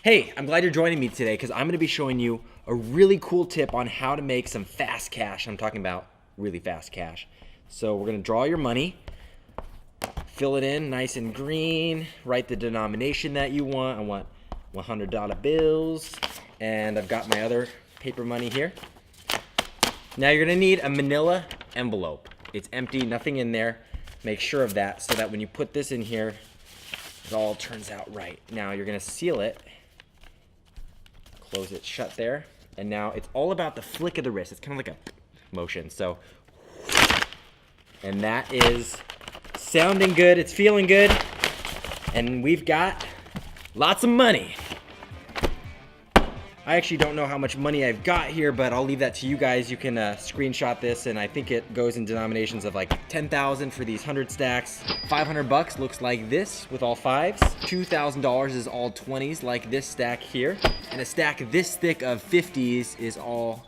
Hey, I'm glad you're joining me today because I'm going to be showing you a really cool tip on how to make some fast cash. I'm talking about really fast cash. So we're going to draw your money, fill it in nice and green, write the denomination that you want. I want $100 bills, and I've got my other paper money here. Now you're going to need a manila envelope. It's empty, nothing in there. Make sure of that so that when you put this in here, it all turns out right. Now you're going to seal it. Close it shut there. And now it's all about the flick of the wrist. It's kind of like a motion. So, and that is sounding good. It's feeling good. And we've got lots of money. I actually don't know how much money I've got here, but I'll leave that to you guys. You can screenshot this, and I think it goes in denominations of like 10,000 for these 100 stacks. 500 bucks looks like this with all fives. $2,000 is all 20s like this stack here. And a stack this thick of 50s is all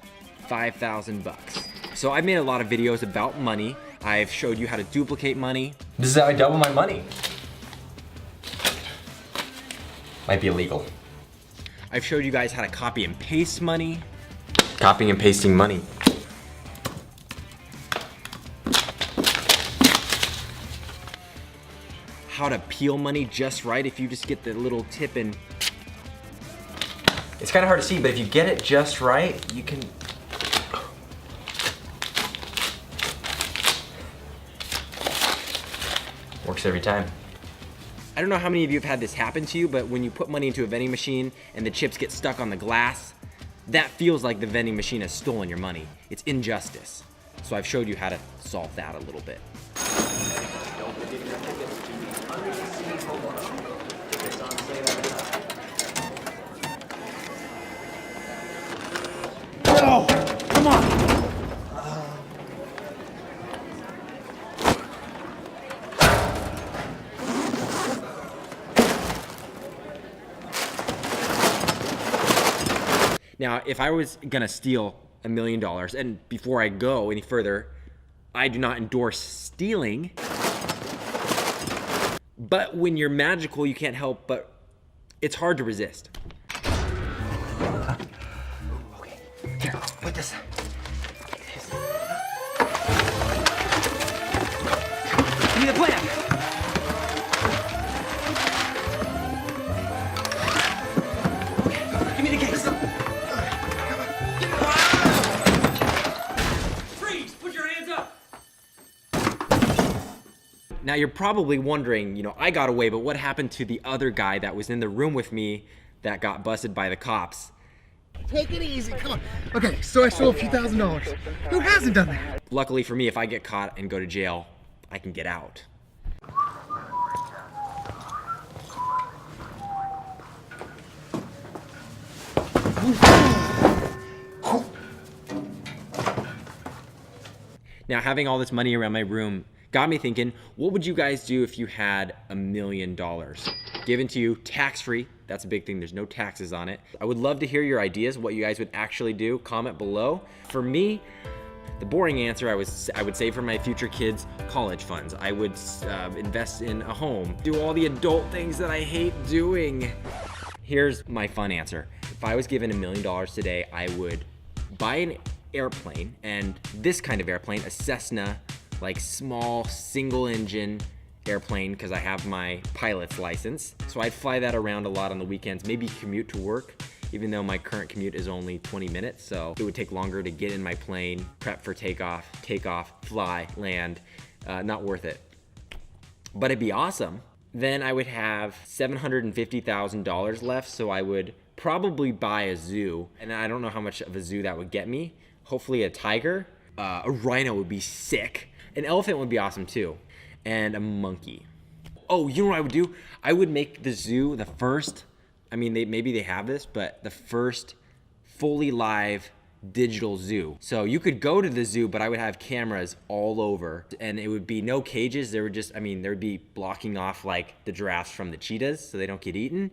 5,000 bucks. So I've made a lot of videos about money. I've showed you how to duplicate money. This is how I double my money. Might be illegal. I've showed you guys how to copy and paste money. Copying and pasting money. How to peel money just right if you just get the little tip and... It's kind of hard to see, but if you get it just right, you can... Works every time. I don't know how many of you have had this happen to you, but when you put money into a vending machine and the chips get stuck on the glass, that feels like the vending machine has stolen your money. It's injustice. So I've showed you how to solve that a little bit. Oh, come on! Now, if I was gonna steal $1 million, and before I go any further, I do not endorse stealing, but when you're magical, you can't help but, it's hard to resist. Okay, here, put this. Give me the plan. Give me the case. Now you're probably wondering, I got away, but what happened to the other guy that was in the room with me that got busted by the cops? Take it easy, come on. Okay, so I stole a few $1,000s. Who hasn't done that? Luckily for me, if I get caught and go to jail, I can get out. Now having all this money around my room got me thinking, what would you guys do if you had $1 million given to you tax-free? That's a big thing, there's no taxes on it. I would love to hear your ideas, what you guys would actually do. Comment below. For me, the boring answer, I would save for my future kids' college funds. I would invest in a home, do all the adult things that I hate doing. Here's my fun answer. If I was given $1 million today, I would buy an airplane, and this kind of airplane, a Cessna, like small single engine airplane, because I have my pilot's license. So I'd fly that around a lot on the weekends, maybe commute to work, even though my current commute is only 20 minutes. So it would take longer to get in my plane, prep for takeoff, fly, land. Not worth it. But it'd be awesome. Then I would have $750,000 left, so I would probably buy a zoo. And I don't know how much of a zoo that would get me. Hopefully a tiger. A rhino would be sick. An elephant would be awesome too. And a monkey. Oh, you know what I would do? I would make the zoo the first, maybe they have this, but the first fully live digital zoo. So you could go to the zoo, but I would have cameras all over, and it would be no cages. There would just, there would be blocking off like the giraffes from the cheetahs so they don't get eaten.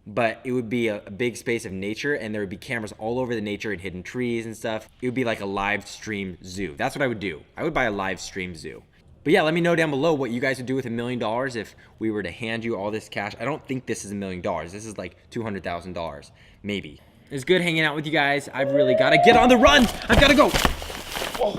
But it would be a big space of nature, and there would be cameras all over the nature and hidden trees and stuff. It would be like a live stream zoo. That's what I would do. I would buy a live stream zoo. But yeah, let me know down below what you guys would do with $1 million if we were to hand you all this cash. I don't think this is $1 million. This is like $200,000, maybe. It's good hanging out with you guys. I've really got to get on the run. I've got to go. Oh.